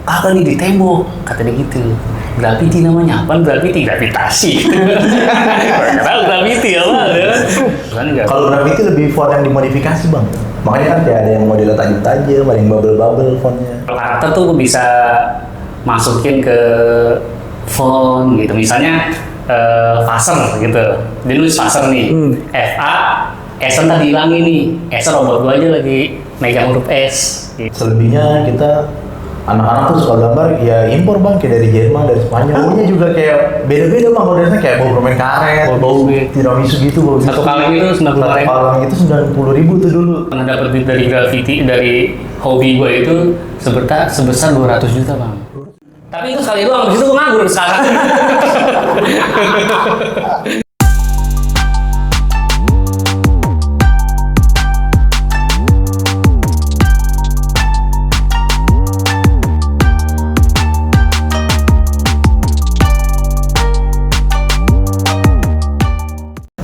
apa nih di tembok, katanya gitu. Graffiti namanya apa? Gravitasi. Gak tahu graffiti apa ya. Kalau graffiti lebih font yang dimodifikasi bang. Makanya kan kayak ada yang model tajam-tajam, ada yang bubble fontnya. Karakter tuh bisa masukin ke font gitu. Misalnya Faser gitu. Dia nulis Faser nih. FA S tadi hilangin nih. S robot gua aja lagi megang huruf S. Gitu. Selebihnya kita anak-anak tuh suka gambar ya impor bang, kayak dari Jerman, dari Spanyol. Baunya juga kayak beda-beda bang, modelnya kayak bau permen karet, bau tiramisu gitu, bau satu kaleng itu 90.000. Satu kaleng itu 90.000 tuh dulu. Pernah dapat duit dari graffiti, dari hobi gue itu sebesar 200 juta bang. Tapi itu sekali doang, habis itu gue nganggur sekarang.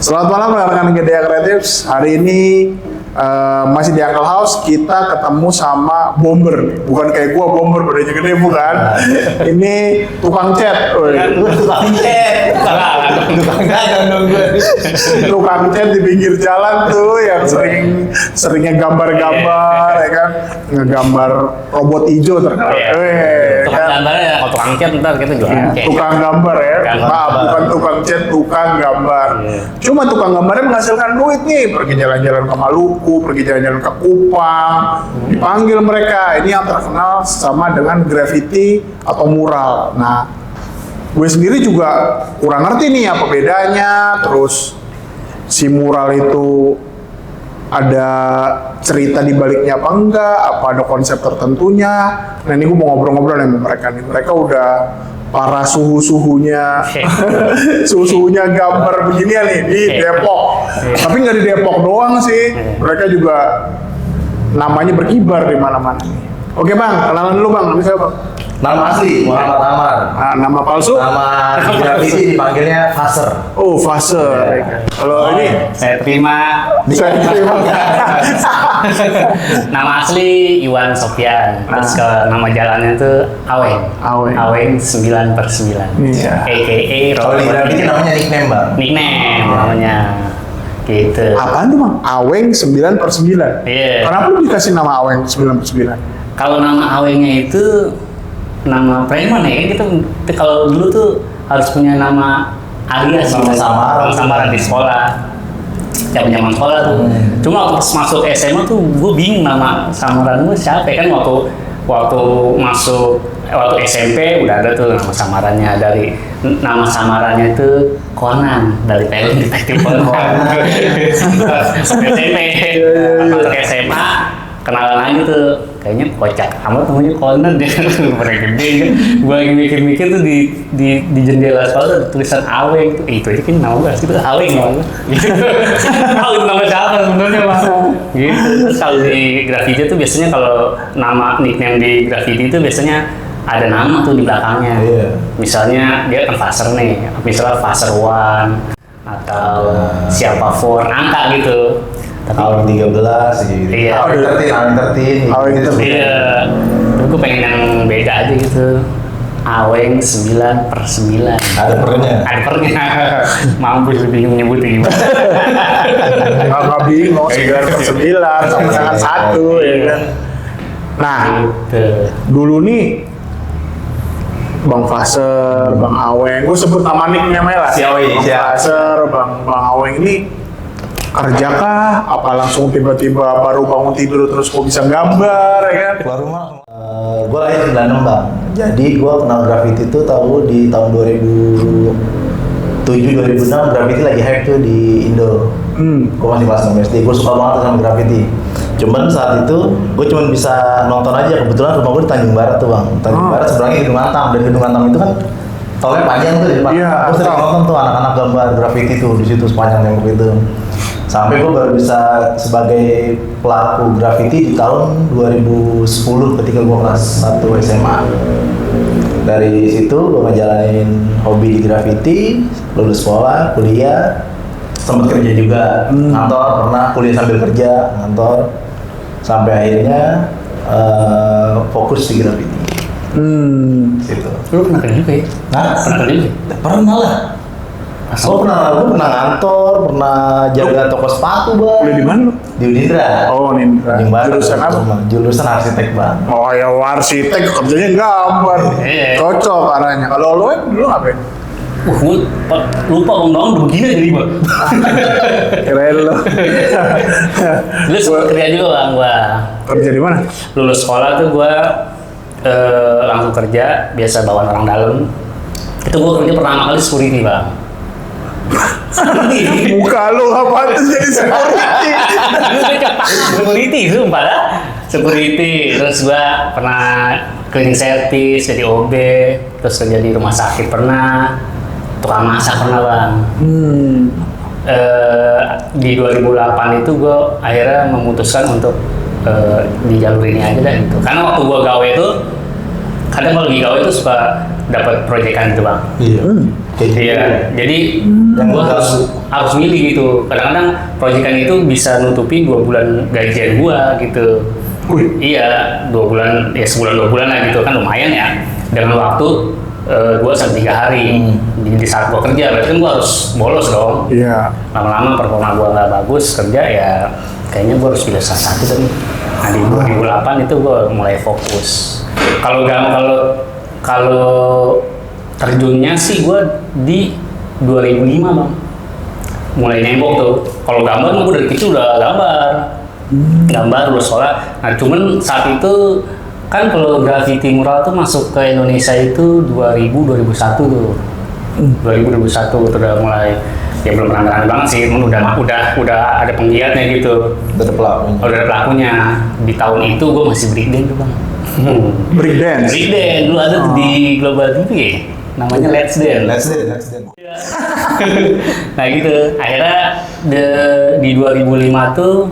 Selamat malam rekan Gedea Creatives. Hari ini masih di Uncle House, kita ketemu sama Bomber. Bukan kayak gua Bomber badannya gede, bukan. Ini tukang cat. Tukang cat. Tukang dagang dong gue. Tukang cat di pinggir jalan tuh yang seringnya gambar-gambar, ya kan? Ngegambar robot hijau terkenal. Tukang gambarnya ya, kalau tukang cat ntar kita jualan cat. Tukang gambar ya, bukan tukang cat, tukang gambar. Cuma tukang gambarnya menghasilkan duit nih, pergi jalan-jalan ke Maluku, pergi jalan-jalan ke Kupang, dipanggil mereka. Ini yang terkenal sama dengan graffiti atau mural. Nah, gue sendiri juga kurang ngerti nih apa bedanya, terus si mural itu ada cerita di baliknya apa enggak, apa ada konsep tertentunya. Nah ini gue mau ngobrol-ngobrol sama mereka nih. Mereka udah para suhu-suhunya gambar beginian nih di Depok. Tapi nggak di Depok doang sih, mereka juga namanya berkibar di mana-mana. Oke bang, kenalan dulu bang, bisa bang? Nama asli Muhammad Amar. Nama palsu? Nama graffiti dipanggilnya Faser. Oh Faser. Kalau ini saya terima. bisa diterima. Nama asli Iwan Sofyan. Terus ke nama jalannya tuh Aweng. Aweng 9/9. Iya. AKA Kalau di graffiti namanya nickname bang. Nickname namanya. Gitu. Apaan tuh bang? Aweng 9/9. Iya. Kenapa lu dikasih nama Aweng 9/9? Kalau nama Awengnya itu nama preman ya, kita kalau dulu tuh harus punya nama alias Nama samaran di sekolah. Zaman sekolah tuh. Cuma waktu masuk SMA tuh gue bingung nama samaran gue siapa ya, kan waktu SMP udah ada tuh nama samarannya, dari nama samarannya itu Conan, dari film detektif Conan. SMP masuk SMA kenalan lagi tuh, kayaknya kocak amat namanya Conan dia. Mereka gede kan. Gue lagi mikir-mikir tuh di jendela sekolah tuh tulisan Aweng tuh. Itu aja kan nama gue itu Aweng bang. Tahu nama siapa sebenarnya bang. Gitu. Terus kalau di graffiti tuh biasanya kalau nama nickname di graffiti itu biasanya ada nama tuh di belakangnya. Misalnya dia kan Faser nih, misalnya Faser One atau siapa for angka gitu. Tahun 13 gitu. Iya. Tahun 13. Iya. Tapi gue pengen yang beda aja gitu. Aweng 9/9. Ada pernya. Ada pernya. Mampus bingung nyebutnya gimana. Nggak bingung, 9/9 sama dengan 1 ya kan. Nah, dulu nih Bang Faser, Bang Aweng, gue sebut nama nicknya lah. Si Aweng, Bang Faser, Bang Aweng ini kerja kah? Apa langsung tiba-tiba baru bangun tidur terus kok bisa gambar ya kan? Keluar rumah. Gue lahir di 96 bang. Jadi gue kenal graffiti itu di tahun 2007-2006 graffiti lagi hype tuh di Indo. Gue masih kelas 6 SD. Gue suka banget sama graffiti. Cuman saat itu gue cuma bisa nonton aja. Kebetulan rumah gue di Tanjung Barat tuh bang. Tanjung Barat sebelahnya Gedung Antam, dan Gedung Antam itu kan tolnya panjang tuh di depan. Gue sering nonton tuh anak-anak gambar graffiti tuh di situ sepanjang tembok itu. Sampai gue baru bisa sebagai pelaku graffiti di tahun 2010 ketika gue kelas 1 SMA. Dari situ gue ngejalanin hobi di graffiti, lulus sekolah, kuliah, sempat kerja juga, kantor, pernah kuliah sambil kerja, kantor, sampai akhirnya fokus di graffiti. Gitu. Lu pernah kerja juga ya? Nah, Pernah kerja juga? pernah lah. Gue pernah ngantor, pernah jaga toko sepatu, Bang. Kuliah di mana lu? Di Unindra. Oh, Nindra. Tanjung Barat. Jurusan apa? Jurusan arsitek, Bang. Oh ya arsitek kerjanya gambar. Iya. Cocok arahnya. Kalau lu dulu ngapain? Gue lupa bang udah begini jadi gue. Keren lu. Lu sempet kerja juga bang gue. Kerja di mana? Lulus sekolah tuh gue langsung kerja, biasa bawa orang dalam. Itu gue kerja pertama kali security bang. Muka lu apa tuh jadi security? Security sumpah lah. Security, terus gua pernah cleaning service jadi OB, terus kerja di rumah sakit pernah, tukang masak pernah bang. Di 2008 itu gua akhirnya memutuskan untuk di jalur ini aja deh gitu. Karena waktu gua gawe itu, kadang kalau lagi gawe itu suka dapat proyekan gitu bang. Iya. Iya, jadi gua harus milih gitu. Kadang-kadang proyekan itu bisa nutupi 2 bulan gajian gua gitu. Iya, 2 bulan, ya sebulan 2 bulan lah gitu kan lumayan ya. Dengan waktu 2 sampai 3 hari di saat gua kerja, berarti kan gua harus bolos dong. Iya. Lama-lama performa gua nggak bagus kerja ya, kayaknya gua harus pilih salah satu tadi. Nah di 2008 itu gua mulai fokus. Kalau terjunnya sih gue di 2005 bang, mulai nembok tuh. Kalau gambar gue dari kecil udah gambar udah sekolah. Nah cuman saat itu kan kalau graffiti mural tuh masuk ke Indonesia itu 2001 tuh. 2001 tuh udah mulai, ya belum rame-rame banget sih, udah ada penggiatnya gitu. Udah ada pelakunya. Udah ada pelakunya. Di tahun itu gue masih breakdance tuh bang. Breakdance. Breakdance dulu ada tuh di Global TV ya? Namanya Let's Dance. Let's Dance. Nah gitu, akhirnya di 2005 tuh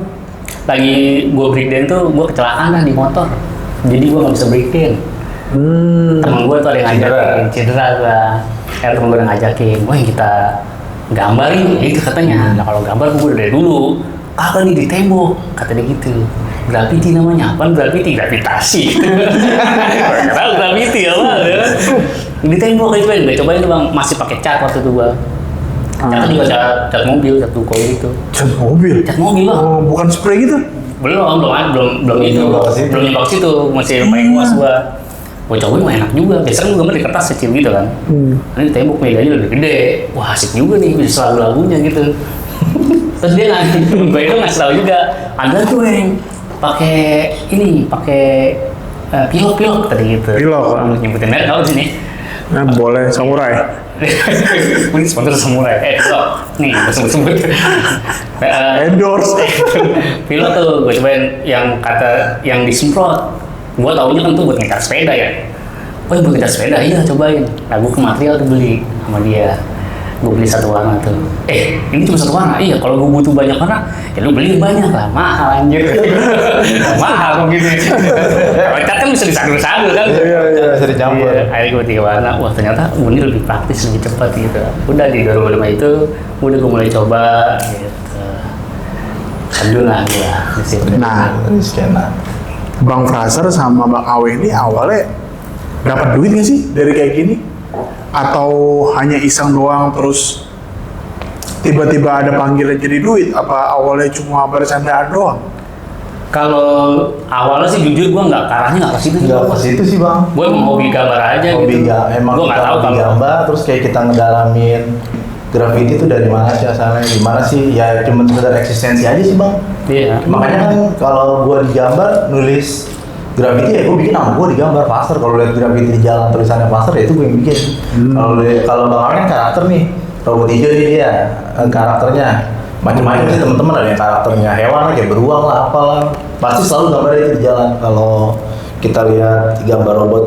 lagi gue breakdance tuh gue kecelakaan lah di motor, jadi gue nggak bisa breakdance. Temen gue tuh ada yang ngajakin, cedera gue. Temen gue udah ngajakin, wah kita gambarin, itu katanya. Nah kalau gambar gue dari dulu, kagak nih di tembok, kata dia gitu. Graffiti namanya, apaan graffiti? Gravitasi. Gak tau graffiti apa ya. Di tembok itu gue cobain tuh bang, masih pakai cat waktu itu bang. Catnya juga cat mobil, cat duko gitu. Cat mobil? Cat mobil bang. Oh, bukan spray gitu? Belum itu. Belum nyoba ke situ, masih pakai kuas gua. Gua cobain mah enak juga. Biasanya gua gambar di kertas kecil gitu kan. Ini di tembok medianya lebih gede. Wah asik juga nih, bisa lagu-lagunya gitu. Terus dia gue itu ngasih tahu juga, ada tuh yang pakai pilok tadi gitu. Pilok. Nyebutin merek kalau di sini. Nah, boleh samurai. Ini sponsor samurai. Pilok. Nih, sebut. Endorse. Pilok tuh gue cobain yang disemprot. Gue taunya kan tuh buat ngecat sepeda ya. Oh, buat ngecat sepeda, iya cobain. Nah, gue ke material tuh beli sama dia. Gue beli 1 warna tuh. Ini cuma 1 warna? Iya, kalau gue butuh banyak warna, ya lu beli banyak lah. Mahal anjir. Mahal kok gitu. Kalau cat kan bisa disadu-sadu kan. Iya, bisa dicampur. Iya, akhirnya gue 3 warna. Wah ternyata ini lebih praktis, lebih cepat gitu. Udah di 2005 itu, udah gue mulai coba gitu. Terjun lah gue di situ. Nah, skena. Bang Fraser sama Bang Awe ini awalnya dapat duit nggak sih dari kayak gini? Atau hanya iseng doang terus tiba-tiba ada panggilan jadi duit? Apa awalnya cuma bercandaan doang? Kalau awalnya sih jujur gue nggak ke situ. Nggak ke situ sih bang. Gue emang hobi gambar aja Hobi gitu. emang Gue nggak kita tahu hobi kalau gambar, terus kayak kita ngedalamin graffiti itu dari mana sih asalnya? Gimana sih? Ya cuma sekedar eksistensi aja sih bang. Iya. Makanya kan kalau gue digambar nulis graffiti ya gue bikin nama gue digambar Faster. Kalau lihat graffiti di jalan tulisannya Faster ya itu gue yang bikin. Kalau bang Amin karakter nih, robot hijau nih dia karakternya macam-macam sih teman-teman, ada yang karakternya hewan kayak beruang lah apalah, pasti selalu gambar itu di jalan. Kalau kita lihat gambar robot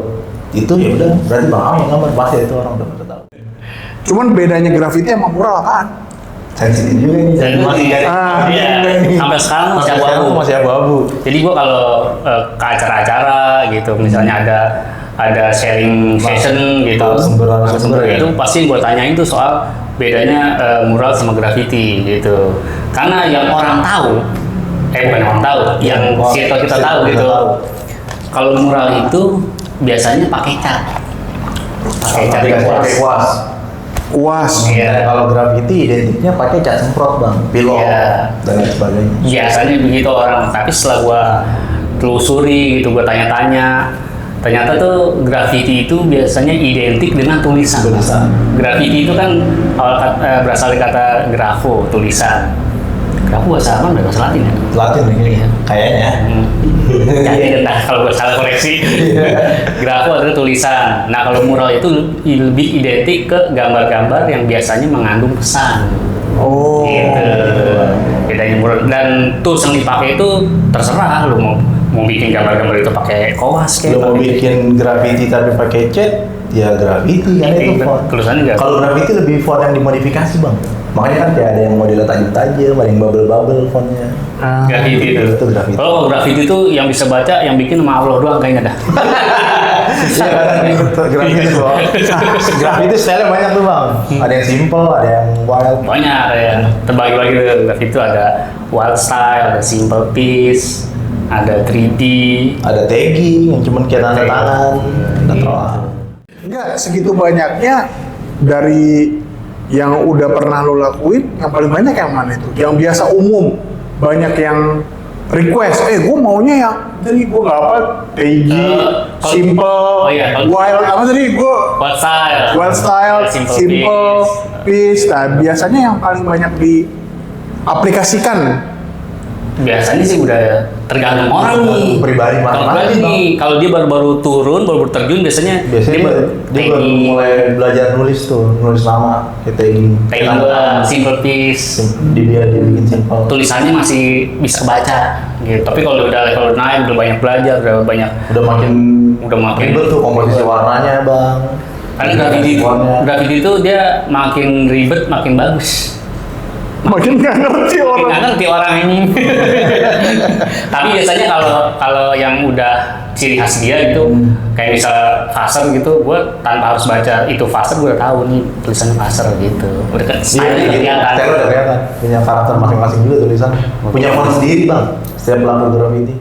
itu ya udah berarti bang Amin gambar, pasti itu orang udah tahu. Cuman bedanya graffiti sama mural apaan? Sensitif juga nih. Dan sampai sekarang masih abu-abu. Jadi gua kalau ke acara-acara gitu, misalnya ada sharing session gitu, Sumber itu pasti gua tanyain tuh soal bedanya mural sama graffiti gitu. Karena yang orang tahu, bukan orang tahu, yang kita tahu gitu. Kalau mural itu biasanya pakai cat. Pakai cat Aplikasi pakai kuas. Kuas. Iya. Kalau graffiti identiknya pakai cat semprot bang, pilok Iya. dan lain sebagainya. Biasanya begitu orang, tapi setelah gua telusuri gitu, gua tanya-tanya, ternyata tuh graffiti itu biasanya identik dengan tulisan. Tulisan. Graffiti itu kan berasal dari kata grafo, tulisan. Grafo bahasa apa? Bahasa Latin ya? Latin nih kayaknya. Jadi entah kalau gue salah koreksi. Grafo adalah tulisan. Nah kalau mural itu lebih identik ke gambar-gambar yang biasanya mengandung pesan. Oh. Gitu. Bedanya mural dan tools yang dipakai itu terserah lu mau bikin gambar-gambar itu pakai koas kayak. Lu mau bikin graffiti tapi pakai cat, ya graffiti kan itu font. Tulisannya nggak. Kalau graffiti lebih font yang dimodifikasi bang. Makanya kan kayak ada yang modelnya tajam-tajam, ada yang bubble-bubble fontnya. Graffiti itu. Itu graffiti. Kalau graffiti itu yang bisa baca, yang bikin sama Allah doang kayaknya dah. Iya kan, graffiti tuh. Graffiti style banyak tuh bang. Ada yang simple, ada yang wild. Banyak ya. Terbagi-bagi tuh. Graffiti itu ada wild style, ada simple piece, ada 3D. Ada tagging yang cuma kayak tanda tangan. Nggak terlalu. Enggak, segitu banyaknya dari yang udah pernah lo lakuin, yang paling banyak yang mana itu? Yang biasa umum, banyak yang request, gue maunya yang tadi gue nggak apa, tagging, simple, wild, apa tadi gue? Wild style, simple, piece. Nah, biasanya yang paling banyak diaplikasikan. Biasanya sih udah tergantung orang nih. Pribadi masing-masing, nih. Kalau dia baru turun, baru terjun, biasanya dia baru mulai belajar nulis tuh, nulis nama, kayak tagging. Simple piece. Dia bikin simple. Tulisannya masih bisa baca, gitu. Tapi kalau udah level naik, udah banyak belajar, udah makin ribet tuh komposisi warnanya bang. Karena graffiti itu dia makin ribet, makin bagus. Makin nggak ngerti orang. Nggak ngerti orang ini. Tapi biasanya kalau yang udah ciri khas dia gitu, kayak misal Faser gitu, gue tanpa harus baca itu Faser, gue udah tahu nih tulisannya Faser gitu. Udah style kelihatan. Style udah kelihatan. Punya karakter masing-masing juga tulisannya. Punya font sendiri bang. Setiap pelaku graffiti.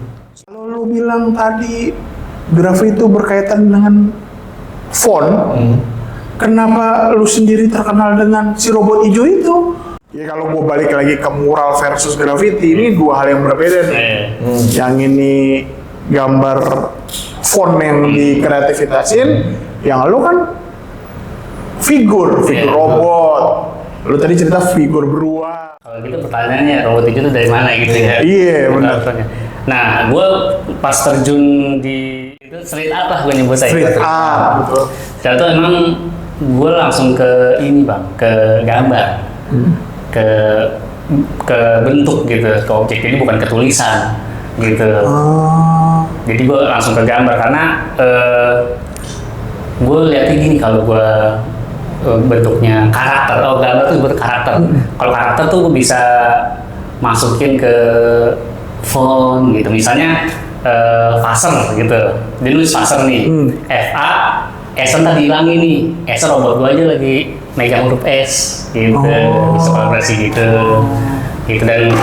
Kalau lu bilang tadi graffiti itu berkaitan dengan font, kenapa lu sendiri terkenal dengan si robot hijau itu? Ya kalau gue balik lagi ke mural versus graffiti, ini dua hal yang berbeda nih. Yang ini gambar font yang dikreativitasin, yang lu kan figur robot. Lu tadi cerita figur beruang. Kalau gitu pertanyaannya robot hijau itu dari mana gitu ya? Iya benar. Nah, gue pas terjun di itu street art lah gue nyebutnya. Street art, betul. Setelah itu emang gue langsung ke ini bang, ke gambar, ke bentuk gitu, ke objek. Jadi bukan ke tulisan gitu. Jadi gue langsung ke gambar karena gue lihatnya gini, kalau gue bentuknya karakter, gambar tuh bentuk karakter. Kalau karakter tuh gue bisa masukin ke font gitu, misalnya Faser gitu, dia nulis Faser nih, F-A, S-nya tadi hilangin nih, S robot gue aja lagi megang huruf S gitu, bisa kolaborasi gitu. Dan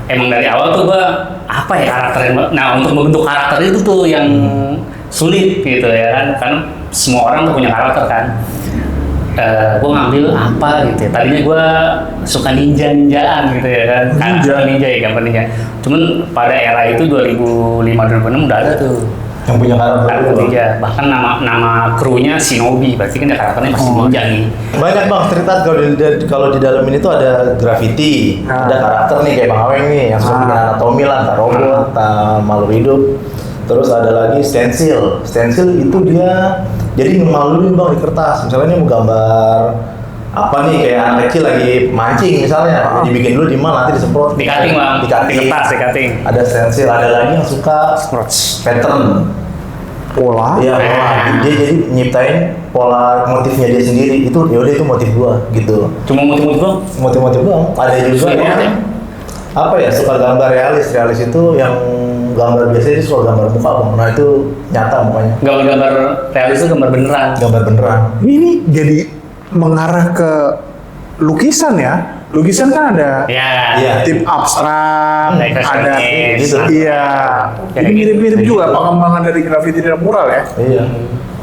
emang dari awal tuh gue apa ya karakternya, nah untuk membentuk karakter itu tuh yang sulit gitu ya kan, karena semua orang tuh punya karakter kan. Gue ngambil apa gitu ya. Tadinya gue suka ninjaan gitu ya kan. Gambar ninja. Cuman pada era itu 2005-2006 udah ada tuh yang punya karakter ninja. Bahkan nama krunya Shinobi, berarti kan karakternya masih ninja nih. Banyak bang cerita kalau di dalam ini tuh ada graffiti, ada karakter nih kayak Bang Aweng nih yang suka bikin anatomi lah, entah robot, entah makhluk hidup. Terus ada lagi stensil itu dia jadi ngemaluin bang di kertas. Misalnya ini mau gambar apa nih, kayak anak kecil lagi mancing misalnya, dibikin dulu di mal, nanti disemprot. Di cutting bang, di kertas, di cutting. Ada stensil, ada lagi yang suka pattern. Pola? Iya, pola. Dia jadi nyiptain pola motifnya dia sendiri. Itu yaudah itu motif gua gitu. Cuma motif-motif doang? Motif-motif doang. Ada juga yang apa ya, suka gambar realis itu yang gambar biasa itu suka gambar muka bang. Nah itu nyata mukanya. Gambar realis itu gambar beneran. Gambar beneran. Ini jadi mengarah ke lukisan ya. Lukisan kan ada Ya. tip abstrak, Ada ada gitu. iya. Kayak Ini mirip-mirip gitu. juga pengembangan dari graffiti dan mural ya. Iya.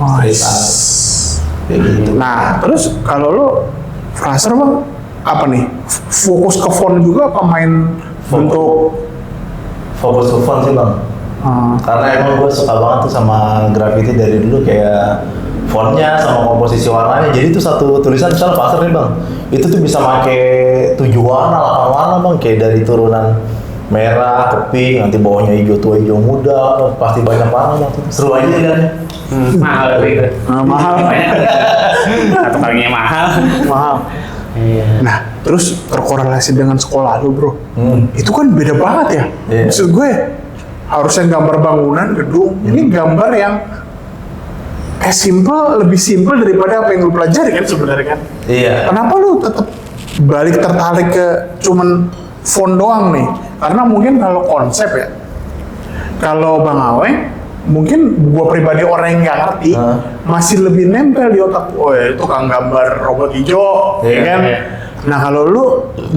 Oh, Street art. Kayak gitu. Nah, terus kalau lo Fraser bang, apa nih? Fokus ke font juga apa main bentuk? Fokus ke font sih bang. Karena emang gue suka banget tuh sama graffiti dari dulu, kayak fontnya sama komposisi warnanya. Jadi tuh satu tulisan misalnya Fraser nih bang, itu tuh bisa pakai 7 warna, 8 warna bang, kayak dari turunan merah ke pink, nanti bawahnya hijau tua, hijau muda, pasti banyak warna bang. Seru aja liatnya. Mahal itu. Mahal. Satu kalinya mahal. Mahal. Iya. Nah, terus terkorelasi dengan sekolah lo bro. Hmm. Itu kan beda banget ya. Iya. Maksud gue, harusnya gambar bangunan, gedung. Ini gambar yang lebih simple daripada apa yang lu pelajari kan sebenarnya kan. Iya. Kenapa lu tetap balik tertarik ke cuman font doang nih? Karena mungkin kalau konsep ya, kalau Bang Awe, mungkin gua pribadi orang yang nggak ngerti, masih lebih nempel di otak. Oh ya, itu kan gambar robot hijau, ya kan? Iya. Nah kalau lu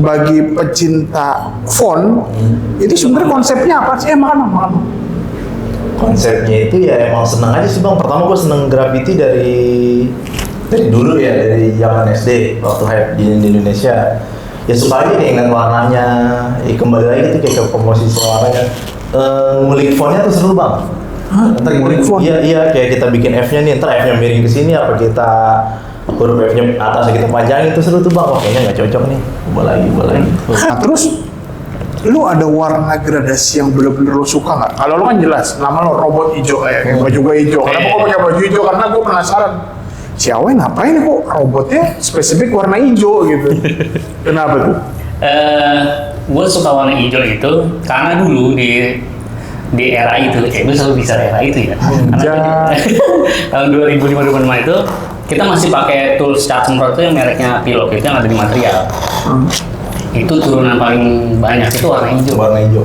bagi pecinta font, itu sebenarnya konsepnya apa sih? Makan. Konsepnya itu ya emang seneng aja sih bang. Pertama gue seneng graffiti dari dulu ya, dari zaman SD waktu hype di Indonesia. Ya suka aja nih ngeliat warnanya, kembali lagi tuh kayak ke komposisi warnanya. Ngulik fontnya tuh seru bang. Ntar ngulik font? Iya, kayak kita bikin F-nya nih, ntar F-nya miring ke sini, apa kita huruf F-nya atas kita panjangin, itu seru tuh bang. Wah kayaknya nggak cocok nih, ubah lagi. Nah terus lu ada warna gradasi yang bener-bener lu suka nggak? Kalau lu kan jelas nama lu robot hijau, baju gue hijau. Kenapa gue pakai baju hijau? Karena gue penasaran. Si Awe ngapain kok robotnya spesifik warna hijau gitu? Kenapa tuh? Gue suka warna hijau itu karena dulu di era itu, gue selalu bicara era itu ya. Karena tahun 2005-2006 itu kita masih pakai tools cat semprot itu yang mereknya Pilok, itu yang ada di material. Itu turunan paling banyak itu warna hijau. Warna hijau.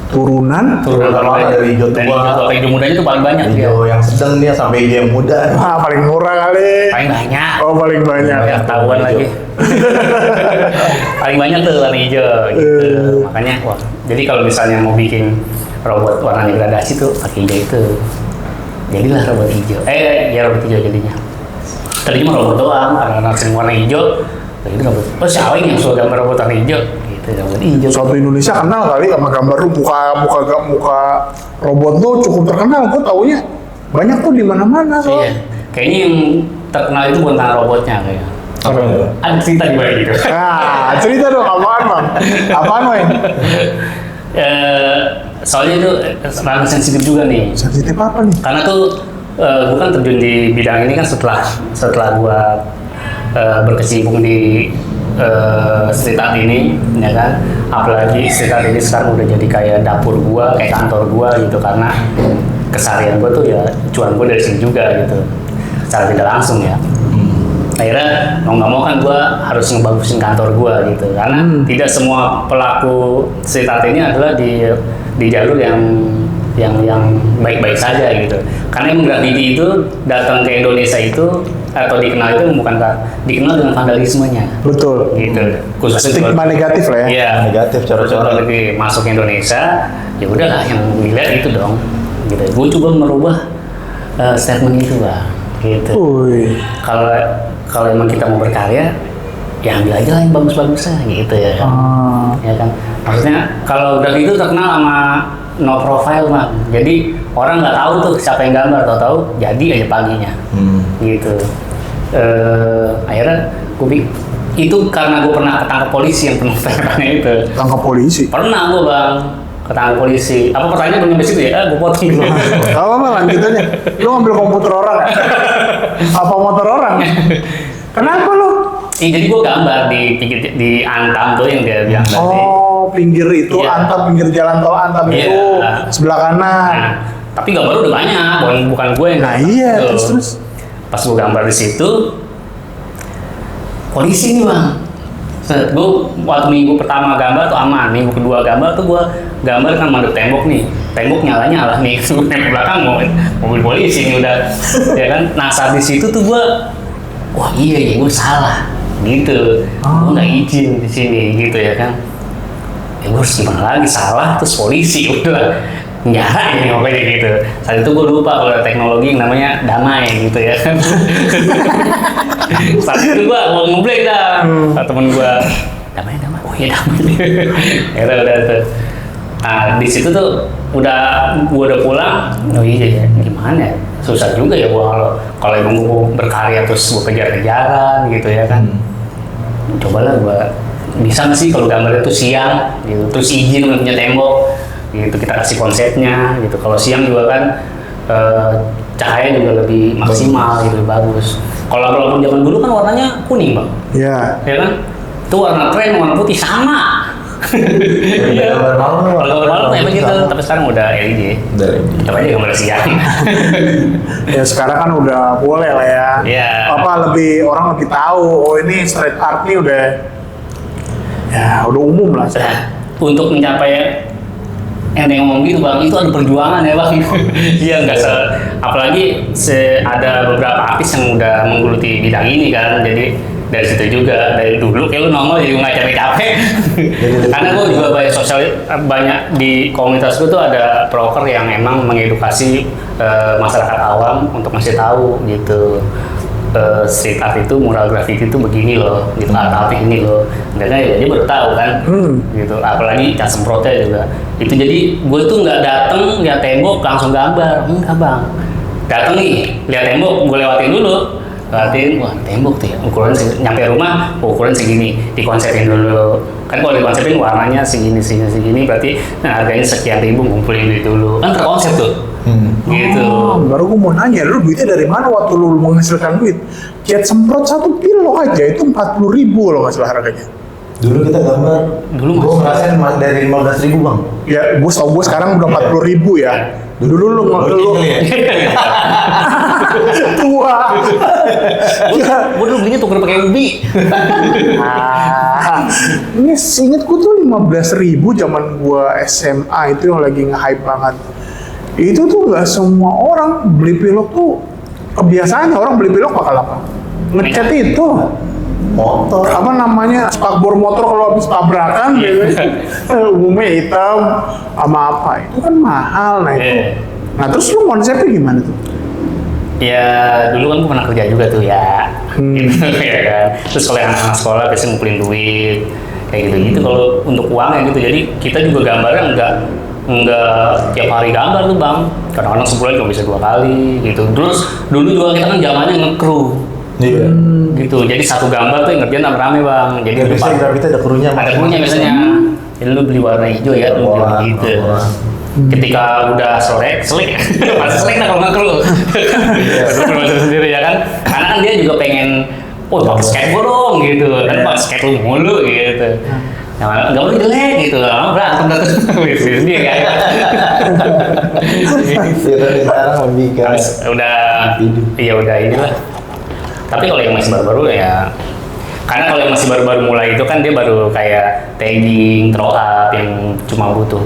Turunan Turunan dari hijau tua. Dari hijau tua ke hijau mudanya itu paling banyak dia. Hijau yang sedang dia sampai hijau yang muda. paling murah kali. Paling banyak. Oh paling banyak. Banyak tahuan lagi. Paling banyak tuh warna hijau gitu. Makanya wah, jadi kalau misalnya mau bikin robot warna gradasi tuh pakai hijau itu. Jadilah robot hijau. Ya robot hijau jadinya. Tadinya mah robot doang, karena sering warna hijau. Jadi robot. Oh siapa yang suka gambar robot warna hijau? Gitu, robot hijau. Suatu Indonesia kenal kali sama gambar lu, muka robot tuh cukup terkenal. Gue taunya banyak tuh di mana-mana. Iya. Kayaknya yang terkenal itu bukan tangan robotnya kayaknya. Ada cerita di balik gitu. Nah, cerita dong, apaan bang? Apaan Weng? Soalnya itu ranah sensitif juga nih. Sensitif apa nih? Karena tuh gue kan terjun di bidang ini kan setelah gue berkecimpung di street art ini, ya kan. Apalagi street art ini sekarang udah jadi kayak dapur gue, kayak kantor gue gitu, karena keseharian gue tuh ya cuan gue dari sini juga gitu, secara tidak langsung ya. Akhirnya mau nggak mau kan gue harus ngebagusin kantor gue gitu, karena tidak semua pelaku street art ini adalah di jalur yang baik-baik saja gitu. Karena yang graffiti itu datang ke Indonesia itu atau dikenal itu bukan dikenal dengan vandalismenya. Betul. Gitu. Khususnya Stigma negatif lah ya. Iya. Negatif, Kalau lagi masuk ke Indonesia, ya udahlah yang dilihat itu dong. Gitu. Gue coba merubah statement itu lah. Gitu. Kalau emang kita mau berkarya, ya ambil aja lah yang bagus-bagusnya gitu ya kan. Ya kan. Maksudnya kalau udah itu terkenal sama no profile mah, jadi orang nggak tahu tuh siapa yang gambar, tahu jadi aja paginya. Gitu. Akhirnya gue itu karena gue pernah ketangkap polisi yang penelitiannya itu. Tangkap polisi? Pernah gue bang ketangkap polisi. Apa pertanyaan belum sampai situ ya? Gue potong. Apa lanjut aja. Lu ngambil komputer orang ya? Apa motor orang? Kenapa lu? Jadi gue gambar di Antam tuh yang dia bilang tadi. Oh, pinggir itu, Iya. Antam, pinggir jalan tol Antam Iya. itu, sebelah kanan. Nah, tapi gambar udah banyak, bukan gue yang Nah gambar. iya, Tuh. terus. Pas gue gambar di situ, polisi nih bang. Gue waktu minggu pertama gambar tuh aman, minggu kedua gambar tuh gue gambar kan mandek tembok nih, tembok nyala nih, tembok belakang mobil polisi nih udah, ya kan. Nah saat di situ tuh gue, wah iya gue salah, gitu. Gue nggak izin di sini gitu ya kan. Ya gue harus gimana lagi, salah terus polisi udah penjara ini pokoknya gitu. Saat itu gue lupa kalau ada teknologi yang namanya damai gitu ya kan. Saat itu gue mau ngeblank dah, temen gue damai, oh iya damai. Ya udah tuh. Nah di situ tuh gue udah pulang, oh iya ya gimana ya, susah juga ya gue kalau emang gue berkarya terus gue kejar-kejaran gitu ya kan. Cobalah gue bisa nggak sih kalau gambarnya tuh siang gitu, terus izin punya tembok gitu, kita kasih konsepnya gitu. Kalau siang juga kan cahaya juga lebih maksimal gitu, lebih bagus. Kalau walaupun zaman dulu kan warnanya kuning bang, ya kan, itu warna keren, warna putih sama. Iya, kalau malam emang gitu, tapi sekarang udah LED. Tetap aja gambar siang. Ya sekarang kan udah boleh lah ya. Iya. Lebih orang lebih tahu, oh ini street art nih udah umum lah. Untuk mencapai yang ngomong gitu bang, itu ada perjuangan ya bang. Iya nggak apalagi ada beberapa artis yang udah menggeluti bidang ini kan, jadi dari situ juga, dari dulu kayak lu nongol jadi nggak capek-capek. Karena gue juga banyak di komunitas gue tuh ada broker yang emang mengedukasi masyarakat awam untuk ngasih tahu gitu. Street art itu, mural graffiti itu begini loh, gitu, art ini loh. Dan ya dia baru tahu kan, gitu. Apalagi cat semprotnya juga. Itu jadi gue tuh nggak dateng lihat tembok langsung gambar, enggak bang. Dateng nih lihat tembok, gue lewatin dulu. Berarti wah tembok tuh ya, ukuran nyampe rumah ukuran segini, dikonsepin dulu kan. Kalau dikonsepin warnanya segini berarti harganya sekian ribu, ngumpulin duit dulu kan, terkonsep tuh. Gitu. Baru gue mau nanya, lu duitnya dari mana waktu lu menghasilkan duit? Cat semprot 1 kilo aja itu 40.000 loh nggak salah harganya. Dulu kita gambar, gue ngerasain dari 15.000 bang. Ya, gue sekarang udah 40.000 ya. Dulu lu tua. Gue dulu belinya tuker pakai ubi. Ini inget gue tuh 15.000 zaman gue SMA itu yang lagi nge-hype banget. Itu tuh nggak semua orang beli pilok tuh, kebiasaannya orang beli pilok bakal apa? Ngecat itu motor, apa namanya, spakbor motor kalau habis tabrakan gitu. Umumnya hitam sama apa, itu kan mahal. Nah itu, nah terus lu konsepnya gimana tuh? Ya dulu kan gue pernah kerja juga tuh ya, gitu ya kan. Terus kalau yang anak sekolah biasanya ngumpulin duit kayak gitu-gitu. Kalau untuk uangnya gitu, jadi kita juga gambarnya enggak tiap hari gambar tuh bang. Kadang-kadang sebulan cuma bisa 2 kali gitu. Terus dulu juga kita kan zamannya nge-crew. Iya. Gitu. Jadi satu gambar tuh yang ngerjain rame-rame bang. Jadi biasanya grafiti ada krunya. Ada krunya biasanya. Jadi lu beli warna hijau ya, lu beli gitu. Ketika udah selek, masih selek nah kalau nggak kru. Betul sendiri ya kan. Karena kan dia juga pengen, oh pakai skateboard dong gitu. Dan pakai skate lu mulu gitu. Nah, nggak boleh jelek gitu, berantem sendiri kan. Sekarang lebih ke udah inilah. Tapi kalau yang masih baru-baru ya, karena kalau yang masih baru-baru mulai itu kan dia baru kayak tagging, throw up yang cuma butuh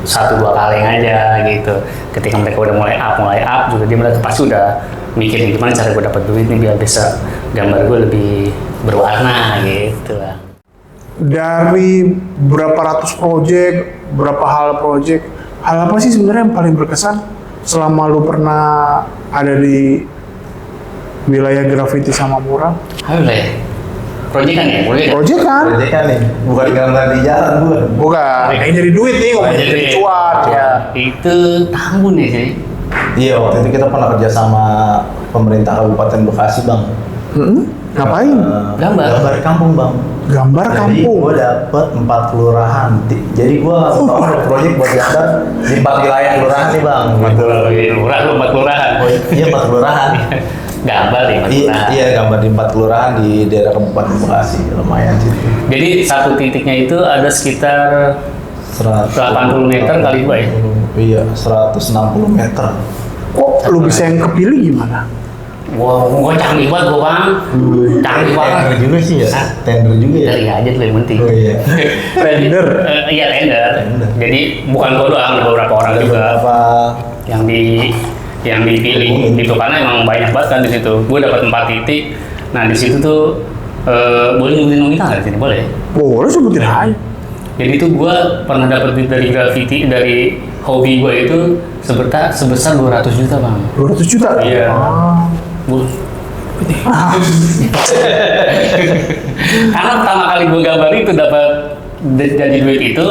1-2 kaleng aja gitu. Ketika mereka udah mulai up juga mereka pasti udah mikir gimana cara gue dapat duit nih biar bisa gambar gue lebih berwarna gitu lah. Dari berapa ratus project, berapa hal apa sih sebenarnya yang paling berkesan selama lu pernah ada di wilayah graffiti sama mural? Ayo lah ya. Proyekan ya? Proyekan nih, bukan gambar di jalan gue. Bukan, yang jadi duit nih, ngomongin jadi cuan ya. Itu Tambun ya sih? Iya, waktu itu kita pernah kerja sama pemerintah Kabupaten Bekasi bang. Ngapain? Gambar kampung bang. Gambar Jadi kampung? gue dapet 4 kelurahan. Jadi gue ada proyek buat gambar di 4 wilayah kelurahan nih bang. 4 kelurahan. Iya 4 kelurahan. Gambar di 4 kelurahan. Iya gambar di 4 kelurahan di daerah Kabupaten Bekasi, lumayan sih. Jadi satu titiknya itu ada sekitar 80 meter kali 2 ya? Iya, 160 meter. Kok lu bisa yang kepilih gimana? Wow, gue canggih banget gue bang. Canggih banget. Tender juga sih ya? Tender juga ya? Tender aja tuh yang penting. Oh iya. Tender? Iya tender. Jadi bukan gue doang, ada beberapa orang juga yang dipilih gitu, karena emang banyak banget kan di situ. Gue dapat 4 titik. Nah di situ tuh Boleh nyebutin nominal nggak di sini? Boleh. Boleh sebutin aja. Jadi itu gue pernah dapat duit dari graffiti, dari hobi gue itu sebesar 200 juta bang. 200 juta? Iya. Karena pertama kali gue gambar itu dapat jadi duit itu,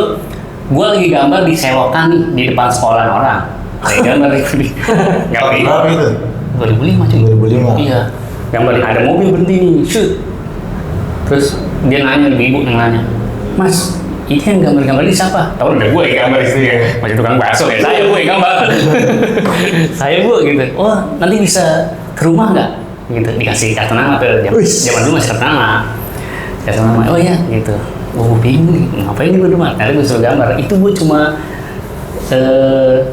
gue lagi gambar di selokan nih, di depan sekolah orang. Saya gambar itu di. Berapa itu? 2005 cuy. 2005. Iya. Gambar ada mobil berhenti nih, shoot. Terus dia nanya, ibu yang nanya, Mas, ini yang gambar-gambar ini siapa? Tahu udah gue yang gambar itu ya, masih tukang bakso ya, saya gue yang gambar. Saya bu gitu. Oh nanti bisa ke rumah nggak? Gitu dikasih kartu nama tuh. Zaman dulu masih kartu nama. Kartu nama. Oh iya gitu. Oh bingung nih, ngapain gue di rumah? Nanti gue suruh gambar. Itu gue cuma 20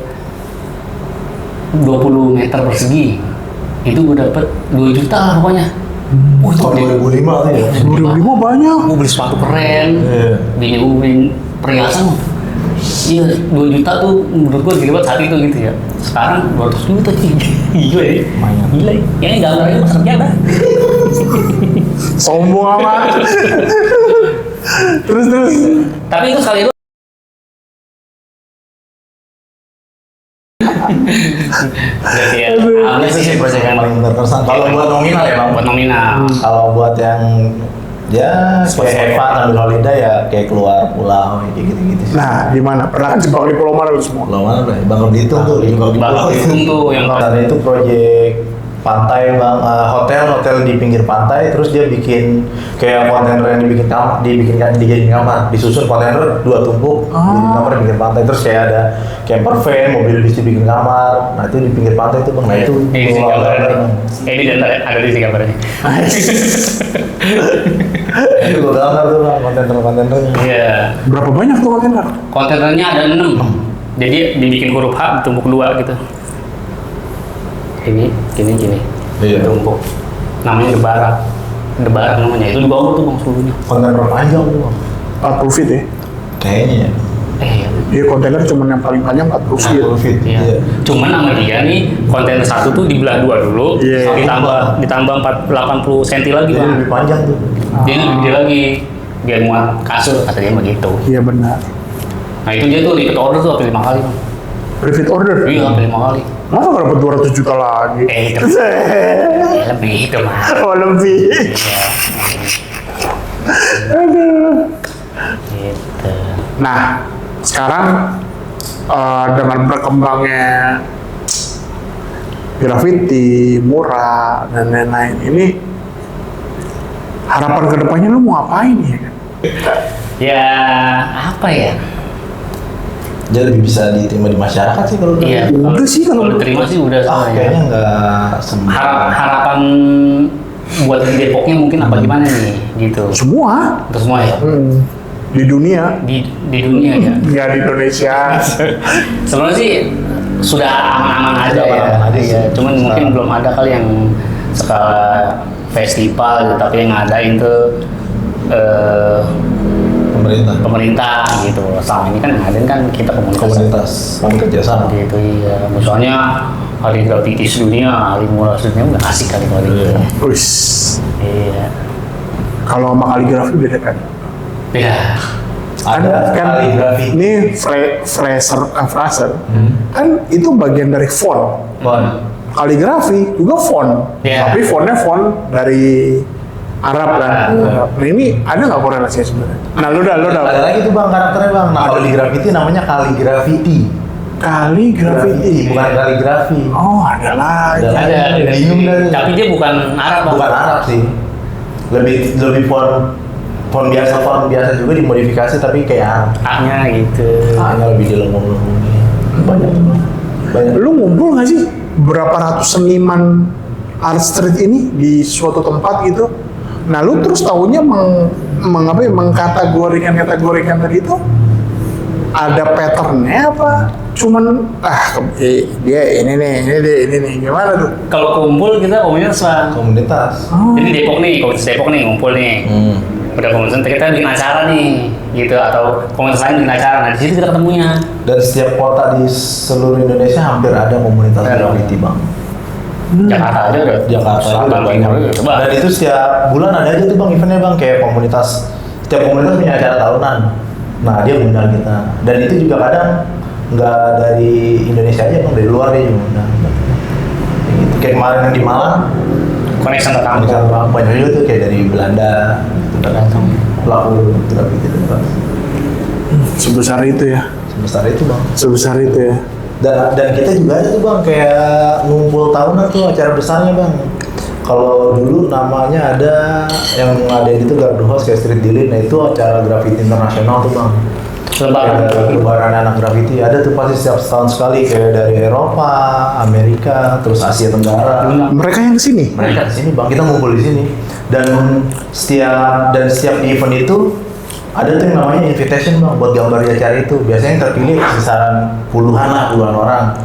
meter persegi. Itu gue dapet 2 juta lah pokoknya. Oh, tahun 2005 tuh ya? 2005 banyak. Gue beli sepatu keren, beli perhiasan. Iya, 2 juta tuh menurut gue gede banget saat itu gitu ya. Sekarang 200 juta sih. Gila ya. Gila ya. Yang gambarnya masa kerja. Sombong amat. terus. Tapi itu sekali itu. Ya, Ini sih proyek yang paling berkesan. Kalau buat nominal ya bang? Buat nominal. Kalau buat yang ya kayak Eva ambil holiday ya kayak keluar pulau kayak gitu-gitu sih. Nah, di mana? Pernah kan jebak di Pulau Mana lu semua? Pulau mana bang? Bangka Belitung tuh, di Bangka Bangka Belitung tuh yang karena itu proyek pantai bang, hotel di pinggir pantai, terus dia bikin kayak kontainer yang dijadiin kamar, disusun kontainer 2 tumpuk, jadi kamar di pinggir pantai, terus kayak ada camper van, mobil bis dibikin kamar, nah itu di pinggir pantai itu bang, nah itu ini sih gambarnya. Ini ada di sini gambarnya. itu gue gambar tuh bang, kontainer-kontainernya. Iya. Berapa banyak tuh kontainer? Kontainernya ada 6. Jadi dibikin huruf H ditumpuk 2 gitu. Ini gini. Iya. Ditumpuk. Namanya Debaran namanya. Itu juga tuh bang seluruhnya. Kontainer panjang tuh bang. 40 feet ya? Kayaknya ya. Iya. Iya, kontainer cuma yang paling panjang 40 feet. 40 feet. Iya. Iya. Cuman nama dia nih kontainer satu tuh dibelah 2 dulu, Iya. ditambah 80 cm lagi Jadi bang. lebih panjang tuh. Dia lebih gede lagi biar muat kasur kata dia begitu. Iya benar. Nah itu dia tuh repeat order tuh sampai 5 kali bang. Repeat order? Iya sampai 5 kali. Masa nggak dapat 200 juta lagi? Itu lebih itu mah. Oh lebih. Iya. Aduh. Gitu. Nah, sekarang dengan berkembangnya graffiti, mural, dan lain-lain ini, harapan kedepannya lu mau ngapain ya? Ya apa ya? Dia lebih bisa diterima di masyarakat sih kalau Iya. Udah sih kalau diterima sih udah semuanya. kayaknya nggak semua. Harapan buat di Depoknya mungkin apa gimana nih gitu. semua Untuk semua ya. di dunia, Di dunia ya. ya di Indonesia. Sebenarnya sih sudah aman-aman aja Sudah ya. aman-aman aja sih. Iya, cuman Sudah. mungkin belum ada kali yang skala festival gitu, tapi yang ngadain tuh pemerintah gitu. Selama ini kan ngadain kan kita Komunitas kami kerjasama. gitu iya. Misalnya hari graffiti sedunia, hari mural sedunia udah asik kali kalau gitu. Wis, Iya. kalau sama kaligrafi beda kan? Beda. Ada kaligrafi. Ini fraser kan itu bagian dari font. Kaligrafi juga font, Iya. tapi fontnya font dari Arab kan. Nah ini ada nggak korelasinya sebenarnya? Nah lu dah. Ada lagi tuh bang karakternya bang. Nah kalau di graffiti namanya kaligrafiti. Kaligrafi. Bukan kaligrafi. Oh ada lagi. Ada. Bingung dari. Tapi dia bukan Arab, Bang. Bukan Arab sih. Lebih font biasa juga dimodifikasi tapi kayak Arab. A-nya gitu. Hanya lebih dilengkung-lengkung. Banyak. Lu ngumpul nggak sih berapa ratus seniman art street ini di suatu tempat gitu? Nah lu terus taunya mengkategorikan tadi itu ada patternnya apa? Cuman dia ini nih gimana tuh? Kalau kumpul kita komunitas, Bang. Komunitas. Jadi komunitas Depok nih ngumpul nih. Udah komunitas kita bikin acara nih, gitu atau komunitas lain bikin acara. Nah di situ kita ketemunya. Dan setiap kota di seluruh Indonesia hampir ada komunitas Ada. graffiti bang. Jakarta aja udah. Jakarta Selatan udah Timur banyak. coba. Dan itu setiap bulan ada aja tuh bang eventnya bang, kayak komunitas, setiap komunitas punya acara tahunan. Nah dia ngundang kita. Dan itu juga kadang nggak dari Indonesia aja bang, dari luar dia juga ngundang. Gitu. Kayak kemarin yang di Malang, Connection terkampung. banyak juga tuh kayak dari Belanda, Datang. pelaku graffiti itu bang. Sebesar itu ya. Sebesar itu bang. Sebesar itu ya. Dan kita juga ada tuh bang kayak ngumpul tahunan tuh acara besarnya bang. Kalau dulu namanya ada yang ada itu Gardu House kayak Street Dealing, nah itu acara graffiti internasional tuh bang. Lebaran. Kayak lebaran anak graffiti ada tuh pasti setiap setahun sekali, kayak dari Eropa, Amerika, terus Asia Tenggara. Mereka yang kesini. Mereka di sini bang, kita ngumpul di sini. Dan setiap di event itu ada tuh yang namanya invitation bang buat gambar di acara itu. Biasanya yang terpilih kisaran puluhan orang.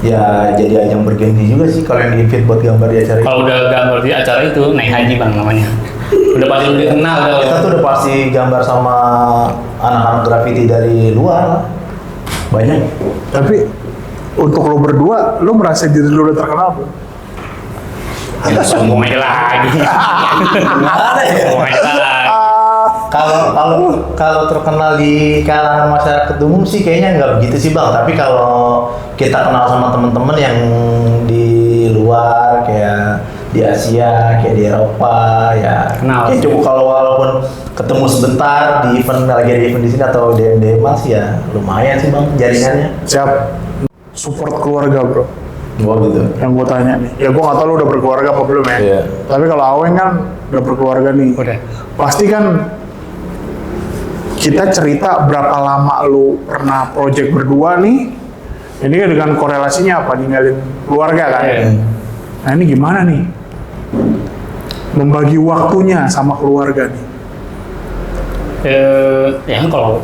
Ya jadi ajang bergengsi juga sih kalau yang di-invite buat gambar di acara itu. Kalau udah gambar di acara itu naik haji bang namanya. Udah pasti udah kenal udah. Kita tuh udah pasti gambar sama anak-anak graffiti dari luar lah. Banyak. Tapi untuk lo berdua, lo merasa diri lo udah terkenal belum? Kita sombong aja lagi. Nggak ada ya. Sombong aja lagi. Kalau terkenal di kalangan masyarakat umum sih kayaknya nggak begitu sih bang. Tapi kalau kita kenal sama teman-teman yang di luar kayak di Asia, kayak di Eropa, ya Kenal. kayak cukup kalau walaupun ketemu sebentar di event lagi ada event di sini atau DM sih ya lumayan sih bang jaringannya. Siap. Support keluarga bro. Oh gitu. Yang gue tanya nih, ya gue nggak tahu lo udah berkeluarga apa belum ya. Iya. Tapi kalau Aweng kan udah berkeluarga nih. Udah. Pasti kan kita cerita berapa lama lo pernah project berdua nih. Ini kan dengan korelasinya apa? Ninggalin keluarga kan. Iya. Nah ini gimana nih? Membagi waktunya sama keluarga nih. Ya kan kalau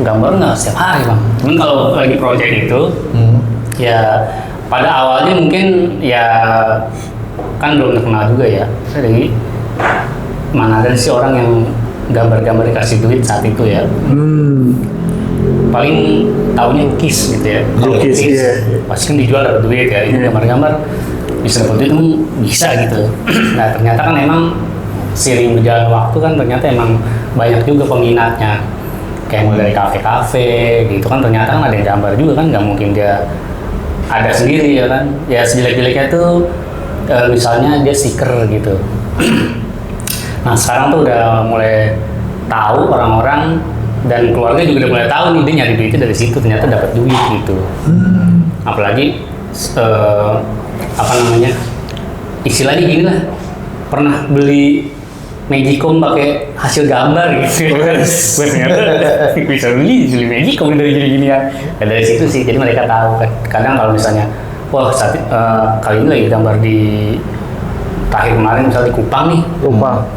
gambar nggak setiap hari bang. Cuman kalau lagi project itu, ya pada awalnya mungkin ya kan belum terkenal juga ya. Jadi mana ada sih orang yang gambar-gambar dikasih duit saat itu ya. Paling tahunya lukis gitu ya. Kalau Lukis, iya. pasti kan dijual dapat duit ya. Ini gambar-gambar bisa dapat duit bisa gitu. Nah ternyata kan emang seiring berjalan waktu kan ternyata emang banyak juga peminatnya. Kayak mulai dari kafe-kafe gitu kan ternyata kan ada yang gambar juga kan, nggak mungkin dia ada sendiri ya kan. Ya sejelek-jeleknya tuh misalnya dia stiker gitu. Nah sekarang tuh udah mulai tahu orang-orang dan keluarga juga udah mulai tahu nih dia nyari duitnya dari situ, ternyata dapat duit gitu. Apalagi apa namanya, istilahnya gini lah, pernah beli Magicom pakai hasil gambar gitu. Ternyata bisa beli Magicom dari gini-gini ya. Dan dari situ sih, jadi mereka tahu kan. Kadang kalau misalnya, wah kali ini lagi gambar di terakhir kemarin misalnya di Kupang nih. Kupang.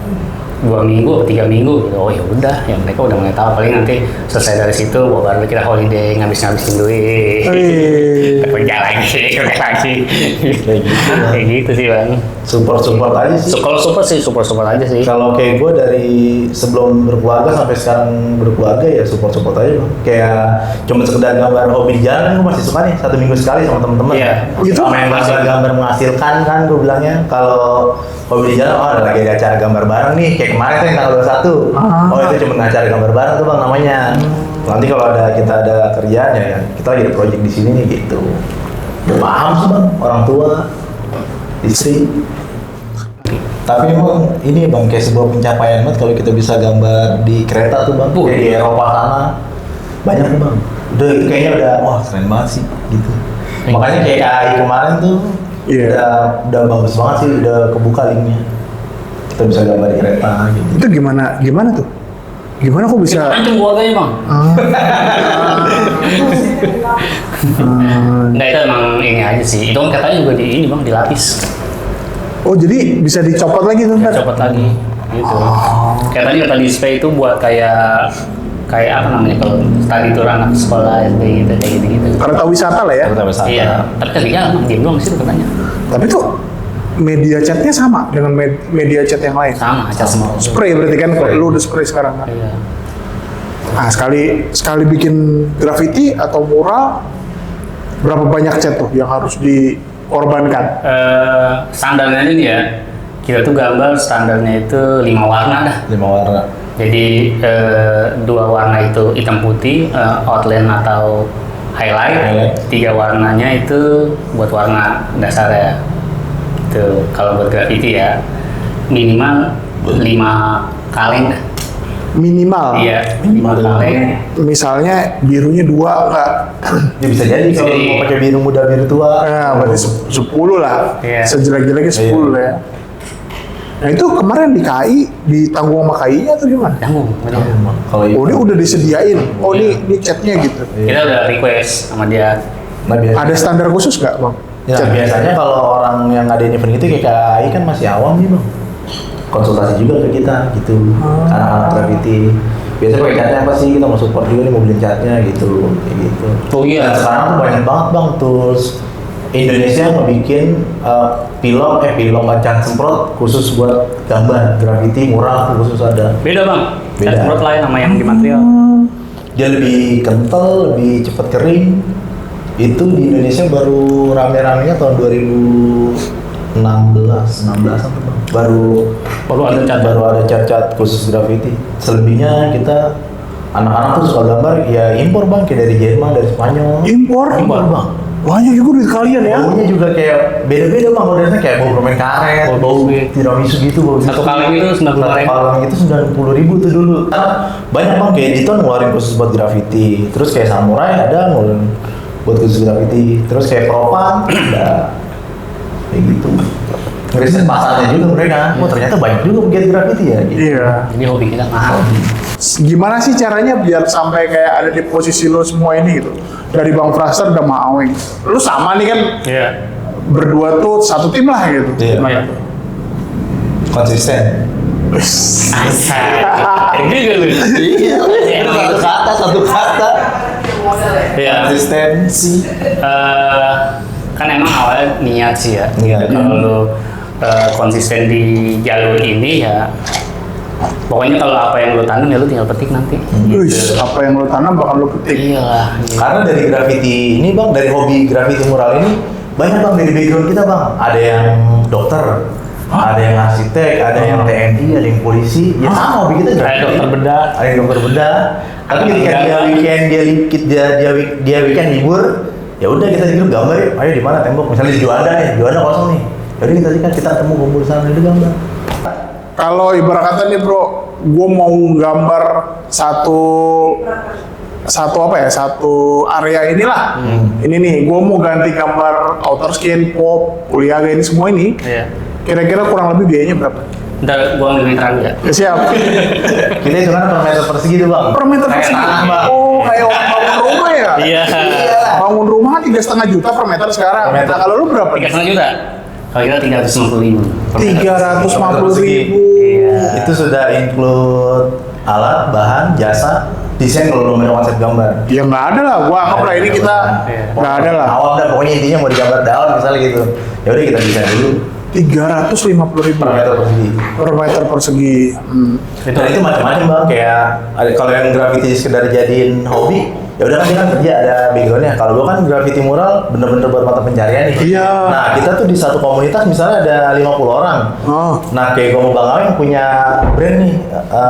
2 minggu atau 3 minggu gitu. Oh ya udah, ya mereka udah mulai tahu. Paling nanti selesai dari situ baru kita holiday ngabis-ngabisin duit. Kerja lagi. Kayak gitu sih bang. Support aja sih. Kalau support aja sih. Kalau kayak gue dari sebelum berkeluarga sampai sekarang berkeluarga ya support aja bang. Kayak cuma sekedar gambar hobi di jalan, gue masih suka nih 1 minggu sekali sama temen-temen. Iya. Gitu. Sama yang gambar menghasilkan kan gue bilangnya. Kalau hobi di jalan, oh ada lagi acara gambar bareng nih. Kayak kemarin tuh yang tanggal 21. Oh itu cuma acara gambar bareng tuh bang namanya. Nanti kalau kita ada kerjaan ya kita lagi ada project di sini nih gitu. Udah paham sih bang, orang tua, istri. Tapi emang ini bang kayak sebuah pencapaian banget kalau kita bisa gambar di kereta tuh bang, kayak di Eropa sana banyak tuh bang. Udah itu kayaknya udah wah keren banget sih gitu. Makanya kayak KAI kemarin tuh udah bagus banget sih, udah kebuka linknya. Kita bisa gambar di kereta gitu. Itu gimana tuh? Gimana kok bisa? Anjing keluarganya bang. Nah itu emang ini aja sih. Itu kan katanya juga di ini bang, dilapis. Oh jadi bisa dicopot lagi tuh ntar? Copot lagi gitu. Kayak tadi display itu buat kayak apa namanya kalau tadi itu anak sekolah SD gitu kayak gitu. Kereta wisata lah ya? Kereta wisata. Iya. Tapi kerjanya game doang sih katanya. Tapi tuh media chatnya sama dengan media chat yang lain? Sama aja semua. Spray berarti kan? Lu udah spray sekarang kan? Iya. Nah sekali bikin graffiti atau mural berapa banyak chat tuh yang harus korbankan? Standarnya ini ya, kita tuh gambar standarnya itu 5 warna dah. 5 warna. Jadi 2 warna itu hitam putih, outline atau highlight. 3 warnanya itu buat warna dasar ya. Itu kalau buat graffiti ya minimal 5 kaleng dah. Minimal. Iya, 5 kaleng. Misalnya birunya 2 enggak? Ya bisa jadi Bisa kalau jadi. mau pakai biru muda biru tua. Nah, berarti 10 lah. Iya. Sejelek-jeleknya 10 ya. Nah itu kemarin di KI, ditanggung sama KI-nya atau gimana? Tanggung, bener. Kalau Oh ini udah disediain, oh ini catnya gitu. Kita udah request sama dia. Nah, biasa. Ada standar khusus nggak bang? Ya, Cat. biasanya kalau orang yang ngadain event gitu kayak KAI kan masih awam nih bang. Konsultasi juga ke kita gitu, anak-anak graffiti. Biasanya pakai catnya apa sih, kita mau support juga nih, mau beli catnya gitu, kayak gitu. Oh iya. Dan sekarang tuh banyak banget bang tools. Indonesia ngebikin pilok cat semprot khusus buat gambar graffiti mural khusus ada. Beda bang. Beda. Cat semprot lain sama yang di material. Dia lebih kental, lebih cepat kering. Itu di Indonesia baru rame-ramenya tahun 2016 atau bang. Baru ada cat. Baru ada cat khusus graffiti. Selebihnya kita anak-anak tuh suka gambar ya impor bang, kayak dari Jerman, dari Spanyol. Impor? Impor bang. Banyak juga duit kalian ya? Baunya juga kayak beda-beda bang, modelnya kayak bau permen karet, bau tiramisu gitu, bau Satu kaleng itu 90.000. Satu kaleng itu 90.000 tuh dulu. Karena banyak bang kayak Editon ngeluarin khusus buat graffiti, terus kayak Samurai ada ngeluarin buat khusus graffiti, terus kayak Propan ada kayak gitu. Ngeriset pasarnya juga mereka, oh ternyata banyak juga pegiat graffiti ya. Gitu. Iya. Jadi hobi kita mahal. Gimana sih caranya biar sampai kayak ada di posisi lo semua ini gitu? Dari Bang Fraser dan Bang Aweng. Lu sama nih kan Iya. berdua tuh satu tim lah gitu. Iya. Gimana Iya. tuh? Konsisten. Ini juga lu. Iya, satu kata. Iya. Konsistensi. Kan emang awalnya niat sih ya. Niat. Kalau lu konsisten di jalur ini ya, pokoknya kalau apa yang lu tanam ya lu tinggal petik nanti. Wih, apa yang lo tanam bakal lo petik. Iyalah. Karena dari graffiti ini bang, dari hobi graffiti mural ini banyak bang dari background kita bang. Ada yang dokter, ada yang arsitek, ada yang TNI, ada yang polisi. Ya sama hobi kita Ada graffiti. dokter bedah. Ada yang dokter bedah. Tapi ketika dia weekend dia weekend libur, ya udah kita di grup gambar yuk. Ayo di mana tembok? Misalnya di Juanda nih, Juanda kosong nih. Jadi kita temu kumpul sana itu gambar. Kalau ibarat kata nih bro, gue mau gambar satu area inilah. Ini nih, gue mau ganti gambar outer skin, pop, kuliah ini semua ini. Iya. Kira-kira kurang lebih biayanya berapa? Ntar gua ambil meteran ya. Ya, siap. Kita hitungan per meter persegi tuh bang. Per meter Kayak persegi. tanah, Bang. Oh, kayak orang bangun rumah ya? Iya. Bangun rumah 3,5 juta per meter sekarang. Per meter. Nah, kalau lu berapa? 3,5 juta. Kalau kita 350.000. 350.000. Iya. Itu sudah include alat, bahan, jasa, desain kalau lu main konsep gambar. Ya nggak ada lah, gua anggap lah ini kita Iya. nggak ada lah. Awal dah, pokoknya intinya mau digambar daun misalnya gitu. Ya udah kita desain dulu 350.000 per meter persegi. per meter persegi. Dan itu macam-macam bang, kayak kalau yang graffiti sekedar jadiin hobi, ya udah kan dia kan kerja ada backgroundnya. Kalau gua kan graffiti mural bener-bener buat mata pencarian nih. Iya. Nah kita tuh di satu komunitas misalnya ada 50 orang. Oh. Nah kayak gua mau Bang Aweng punya brand nih,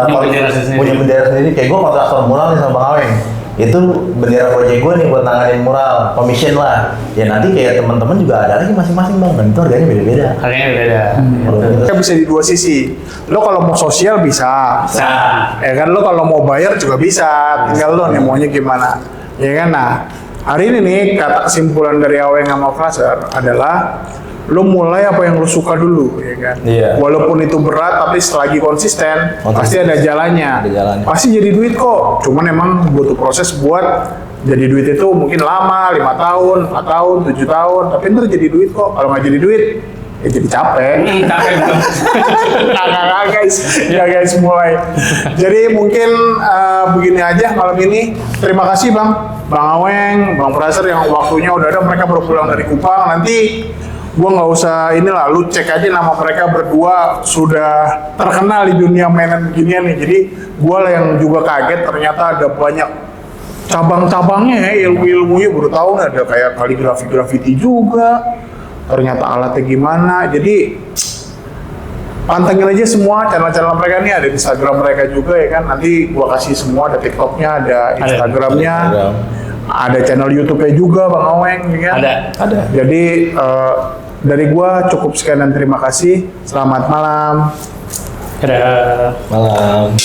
bendera sendiri. punya bendera sendiri. Kayak gua kontraktor mural nih sama Bang Aweng. Itu bendera proyek gua nih buat nanganin mural, commission lah. Ya nanti kayak teman-teman juga ada lagi masing-masing bang, dan itu harganya beda-beda. Harganya beda. Kalau Gitu. kita Kita bisa di dua sisi. Lo kalau mau sosial bisa. Nah, Ya kan, lo kalau mau bayar juga bisa. Tinggal lo nih maunya gimana. Ya kan, nah hari ini nih kata kesimpulan dari Aweng sama Fraser adalah lo mulai apa yang lo suka dulu, ya kan. Iya. Walaupun itu berat, tapi selagi konsisten, pasti ada jalannya. Ada jalannya. Pasti jadi duit kok. Cuman emang butuh proses buat jadi duit itu mungkin lama, 5 tahun, 4 tahun, 7 tahun. Tapi ntar jadi duit kok. Kalau nggak jadi duit, ya jadi capek. capek belum? Nggak guys, ya guys mulai. Jadi mungkin begini aja malam ini. Terima kasih Bang Aweng, Bang Fraser yang waktunya udah ada. Mereka baru pulang dari Kupang. Nanti gua nggak usah inilah, lu cek aja nama mereka berdua sudah terkenal di dunia mainan beginian nih. Jadi gua lah yang juga kaget ternyata ada banyak cabang-cabangnya ya, ilmu-ilmunya baru tahu nih, ada kayak kaligrafi graffiti juga. ternyata alatnya gimana. Jadi pantengin aja semua channel-channel mereka nih, ada Instagram mereka juga ya kan. Nanti gua kasih semua, ada TikToknya, ada Instagramnya, ada channel YouTube-nya juga Bang Aweng ya kan. Ada. Jadi dari gua cukup sekian dan terima kasih. Selamat malam. Dadah. Malam.